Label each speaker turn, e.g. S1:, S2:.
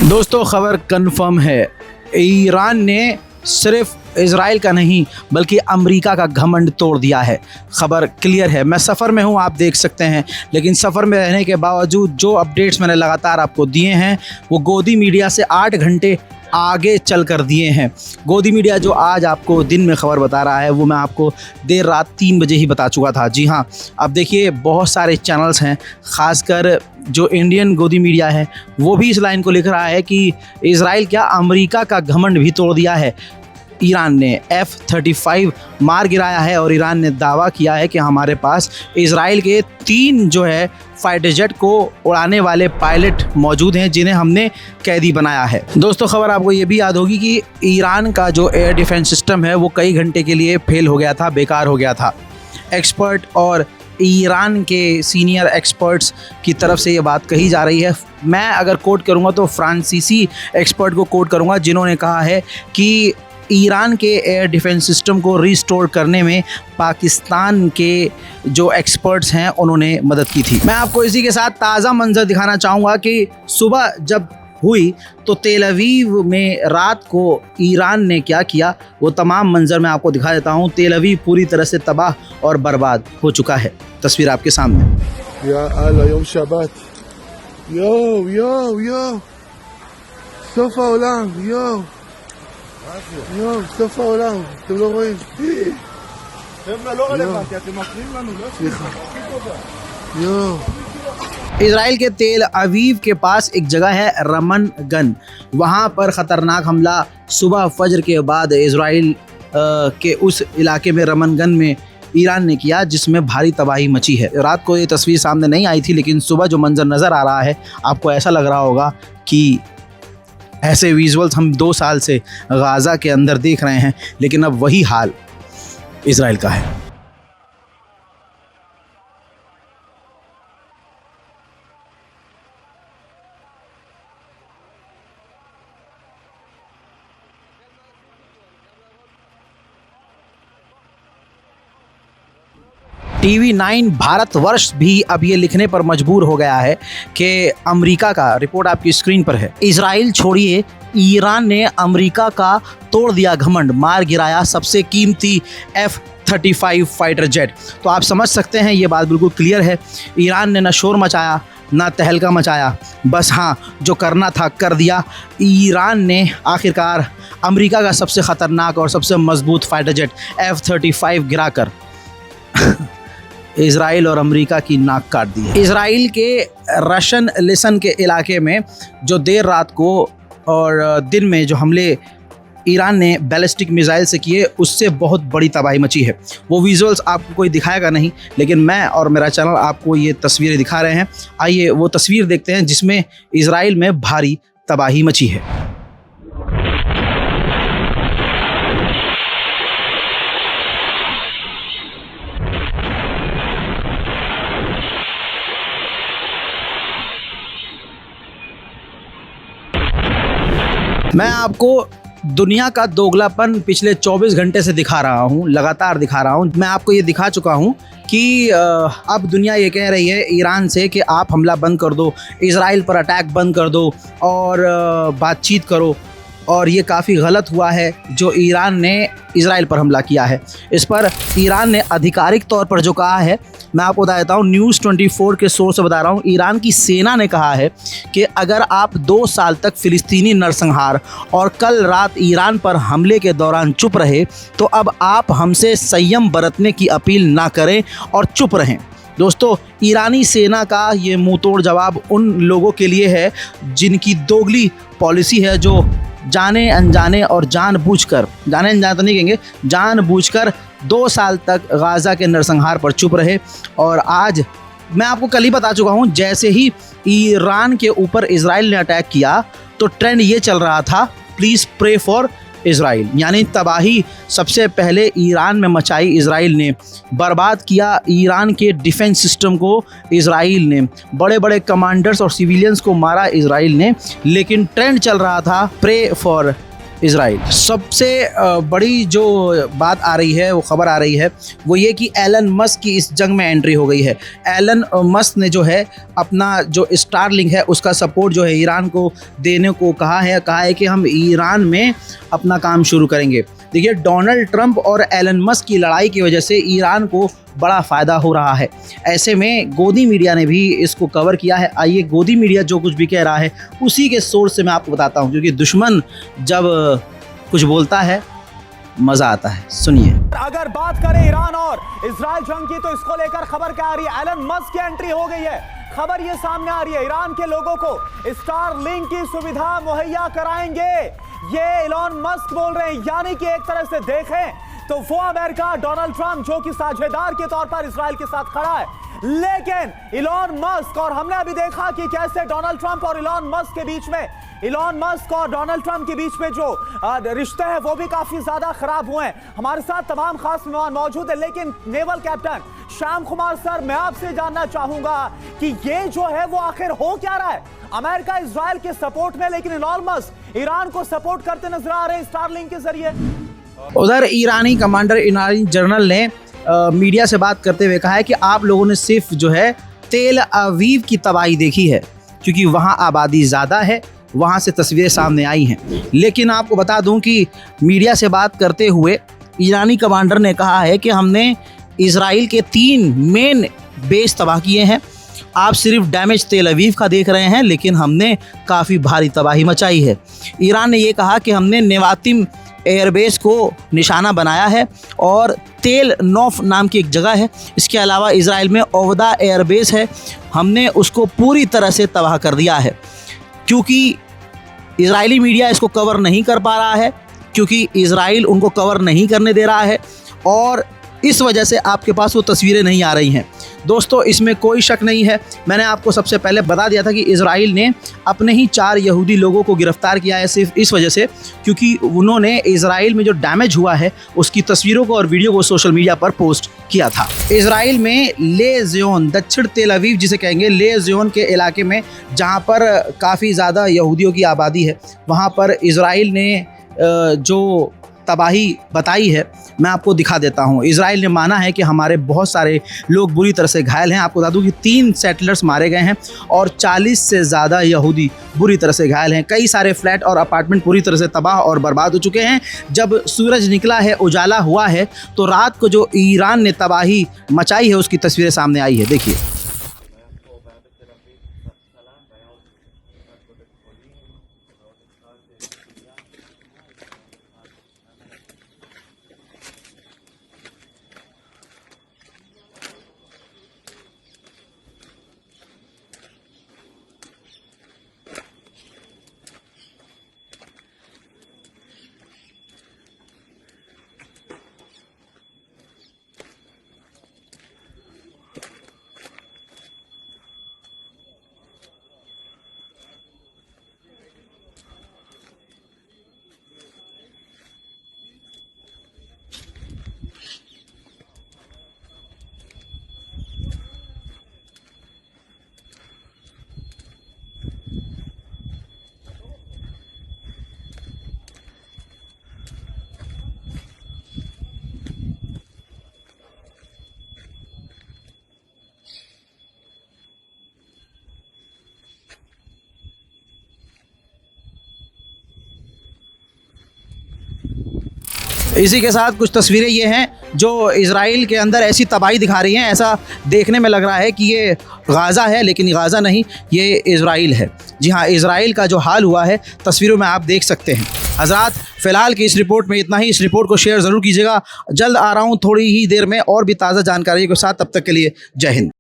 S1: दोस्तों खबर कंफर्म है, ईरान ने सिर्फ इजराइल का नहीं बल्कि अमेरिका का घमंड तोड़ दिया है। खबर क्लियर है। मैं सफ़र में हूं, आप देख सकते हैं, लेकिन सफ़र में रहने के बावजूद जो अपडेट्स मैंने लगातार आपको दिए हैं वो गोदी मीडिया से 8 घंटे आगे चल कर दिए हैं। गोदी मीडिया जो आज आपको दिन में ख़बर बता रहा है वो मैं आपको देर रात 3 बजे ही बता चुका था। जी हाँ, अब देखिए बहुत सारे चैनल्स हैं, ख़ासकर जो इंडियन गोदी मीडिया है वो भी इस लाइन को लिख रहा है कि इजराइल क्या अमेरिका का घमंड भी तोड़ दिया है। ईरान ने F-35 मार गिराया है और ईरान ने दावा किया है कि हमारे पास इजराइल के 3 जो है फाइटर जेट को उड़ाने वाले पायलट मौजूद हैं जिन्हें हमने कैदी बनाया है। दोस्तों खबर आपको ये भी याद होगी कि ईरान का जो एयर डिफेंस सिस्टम है वो कई घंटे के लिए फेल हो गया था, बेकार हो गया था। एक्सपर्ट और ईरान के सीनियर एक्सपर्ट्स की तरफ से ये बात कही जा रही है। मैं अगर कोट करूँगा तो फ्रांसीसी एक्सपर्ट को कोट करूँगा जिन्होंने कहा है कि ईरान के एयर डिफेंस सिस्टम को रिस्टोर करने में पाकिस्तान के जो एक्सपर्ट्स हैं उन्होंने मदद की थी। मैं आपको इसी के साथ ताज़ा मंजर दिखाना चाहूँगा कि सुबह जब हुई तो तेल अवीव में रात को ईरान ने क्या किया, वो तमाम मंजर मैं आपको दिखा देता हूँ। तेल अवीव पूरी तरह से तबाह और बर्बाद हो चुका है। तस्वीर आपके सामने।
S2: या अल्लाह, यौम शबात, यो यो यो סוף העולם, יואו, סוף העולם, אתם לא רואים? חבר'ה, לא רלוונטי, אתם מפריעים לנו, לא? סליחה. יואו.
S1: इजराइल के तेल अवीव के पास एक जगह है रमन गन, वहाँ पर ख़तरनाक हमला सुबह फजर के बाद इजराइल के उस इलाके में रमन गन में ईरान ने किया, जिसमें भारी तबाही मची है। रात को ये तस्वीर सामने नहीं आई थी, लेकिन सुबह जो मंजर नज़र आ रहा है आपको ऐसा लग रहा होगा कि ऐसे विजुअल्स हम 2 साल से गाज़ा के अंदर देख रहे हैं, लेकिन अब वही हाल इजराइल का है। TV9 भारतवर्ष भी अब ये लिखने पर मजबूर हो गया है कि अमेरिका का, रिपोर्ट आपकी स्क्रीन पर है, इजराइल छोड़िए ईरान ने अमेरिका का तोड़ दिया घमंड, मार गिराया सबसे कीमती F-35 फाइटर जेट। तो आप समझ सकते हैं ये बात बिल्कुल क्लियर है। ईरान ने ना शोर मचाया ना तहलका मचाया, बस हाँ जो करना था कर दिया। ईरान ने आखिरकार अमेरिका का सबसे ख़तरनाक और सबसे मजबूत फाइटर जेट F-35 गिराकर इजराइल और अमेरिका की नाक काट दी है। इजराइल के रशन लिसन के इलाके में जो देर रात को और दिन में जो हमले ईरान ने बैलिस्टिक मिसाइल से किए, उससे बहुत बड़ी तबाही मची है। वो विजुअल्स आपको कोई दिखाएगा नहीं, लेकिन मैं और मेरा चैनल आपको ये तस्वीरें दिखा रहे हैं। आइए वो तस्वीर देखते हैं जिसमें इजराइल में भारी तबाही मची है। मैं आपको दुनिया का दोगलापन पिछले 24 घंटे से दिखा रहा हूँ, लगातार दिखा रहा हूँ। मैं आपको ये दिखा चुका हूँ कि अब दुनिया ये कह रही है ईरान से कि आप हमला बंद कर दो, इजराइल पर अटैक बंद कर दो और बातचीत करो, और ये काफ़ी गलत हुआ है जो ईरान ने इजराइल पर हमला किया है। इस पर ईरान ने आधिकारिक तौर पर जो कहा है, मैं आपको बता देता हूँ, न्यूज़ 24 के सोर्स से बता रहा हूँ। ईरान की सेना ने कहा है कि अगर आप 2 साल तक फ़िलिस्तीनी नरसंहार और कल रात ईरान पर हमले के दौरान चुप रहे तो अब आप हमसे संयम बरतने की अपील ना करें और चुप रहें। दोस्तों, ईरानी सेना का ये मुँह तोड़ जवाब उन लोगों के लिए है जिनकी दोगली पॉलिसी है, जो जाने अनजाने और जानबूझकर, जाने अनजाने तो नहीं कहेंगे, जानबूझकर 2 साल तक गाज़ा के नरसंहार पर चुप रहे। और आज मैं आपको कल ही बता चुका हूँ, जैसे ही ईरान के ऊपर इजराइल ने अटैक किया तो ट्रेंड ये चल रहा था, प्लीज़ प्रे फॉर इजराइल, यानी तबाही सबसे पहले ईरान में मचाई इजराइल ने, बर्बाद किया ईरान के डिफेंस सिस्टम को इजराइल ने, बड़े बड़े कमांडर्स और सिविलियंस को मारा इजराइल ने, लेकिन ट्रेंड चल रहा था प्रे फॉर इसराइल। सबसे बड़ी जो बात आ रही है, वो खबर आ रही है, वो ये कि एलन मस्क की इस जंग में एंट्री हो गई है। एलन मस्क ने जो है अपना जो स्टारलिंक है उसका सपोर्ट जो है ईरान को देने को कहा है कि हम ईरान में अपना काम शुरू करेंगे। देखिए, डोनाल्ड ट्रंप और एलन मस्क की लड़ाई की वजह से ईरान को बड़ा फ़ायदा हो रहा है। ऐसे में गोदी मीडिया ने भी इसको कवर किया है। आइए गोदी मीडिया जो कुछ भी कह रहा है उसी के सोर्स से मैं आपको बताता हूँ, क्योंकि दुश्मन जब कुछ बोलता है मज़ा आता है। सुनिए।
S3: अगर बात करें ईरान और इजराइल जंग की, तो इसको लेकर खबर क्या आ रही है? एलन मस्क की एंट्री हो गई है। खबर ये सामने आ रही है, ईरान के लोगों को स्टारलिंक की सुविधा मुहैया कराएंगे, ये एलन मस्क बोल रहे हैं। यानी कि एक तरह से देखें तो वो अमेरिका, डोनाल्ड ट्रंप जो कि साझेदार के तौर पर इजराइल के साथ खड़ा है, लेकिन एलन मस्क, और हमने अभी देखा कि कैसे डोनाल्ड ट्रंप और एलन मस्क के बीच में, एलन मस्क और डोनाल्ड ट्रंप के बीच में जो रिश्ते हैं वो भी काफी ज्यादा खराब हुए हैं। हमारे साथ तमाम खास मेहमान मौजूद है, लेकिन naval captain Shyam Kumar sir, मैं आपसे जानना चाहूंगा कि ये जो है वो आखिर हो क्या रहा है? अमेरिका इजराइल के सपोर्ट में, लेकिन एलन मस्क ईरान को सपोर्ट करते नजर आ रहे हैं स्टारलिंक के जरिए।
S1: उधर ईरानी कमांडर, ईरानी जनरल ने मीडिया से बात करते हुए कहा है कि आप लोगों ने सिर्फ जो है तेल अवीव की तबाही देखी है, क्योंकि वहाँ आबादी ज़्यादा है, वहाँ से तस्वीरें सामने आई हैं। लेकिन आपको बता दूं कि मीडिया से बात करते हुए ईरानी कमांडर ने कहा है कि हमने इजराइल के 3 मेन बेस तबाह किए हैं। आप सिर्फ डैमेज तेल अवीव का देख रहे हैं, लेकिन हमने काफ़ी भारी तबाही मचाई है। ईरान ने ये कहा कि हमने नेवातिम एयरबेस को निशाना बनाया है और तेल नौफ नाम की एक जगह है। इसके अलावा इजराइल में ओवदा एयरबेस है, हमने उसको पूरी तरह से तबाह कर दिया है। क्योंकि इजरायली मीडिया इसको कवर नहीं कर पा रहा है, क्योंकि इजराइल उनको कवर नहीं करने दे रहा है, और इस वजह से आपके पास वो तस्वीरें नहीं आ रही हैं। दोस्तों, इसमें कोई शक नहीं है, मैंने आपको सबसे पहले बता दिया था कि इजराइल ने अपने ही 4 यहूदी लोगों को गिरफ्तार किया है, सिर्फ इस वजह से क्योंकि उन्होंने इजराइल में जो डैमेज हुआ है उसकी तस्वीरों को और वीडियो को सोशल मीडिया पर पोस्ट किया था। इजराइल में ले ज़ियोन, दक्षिण तेल अवीव जिसे कहेंगे, ले ज़ियोन के इलाके में जहाँ पर काफ़ी ज़्यादा यहूदियों की आबादी है, वहाँ पर इजराइल ने जो तबाही बताई है मैं आपको दिखा देता हूँ। इजराइल ने माना है कि हमारे बहुत सारे लोग बुरी तरह से घायल हैं। आपको बता दूँ कि 3 सेटलर्स मारे गए हैं और 40 से ज़्यादा यहूदी बुरी तरह से घायल हैं। कई सारे फ्लैट और अपार्टमेंट पूरी तरह से तबाह और बर्बाद हो चुके हैं। जब सूरज निकला है, उजाला हुआ है, तो रात को जो ईरान ने तबाही मचाई है उसकी तस्वीरें सामने आई है। देखिए। इसी के साथ कुछ तस्वीरें ये हैं जो इजराइल के अंदर ऐसी तबाही दिखा रही हैं, ऐसा देखने में लग रहा है कि ये गाज़ा है, लेकिन गाज़ा नहीं, ये इजराइल है। जी हाँ, इजराइल का जो हाल हुआ है तस्वीरों में आप देख सकते हैं। हज़रात, फ़िलहाल की इस रिपोर्ट में इतना ही। इस रिपोर्ट को शेयर ज़रूर कीजिएगा। जल्द आ रहा हूँ थोड़ी ही देर में और भी ताज़ा जानकारी के साथ। तब तक के लिए जय हिंद।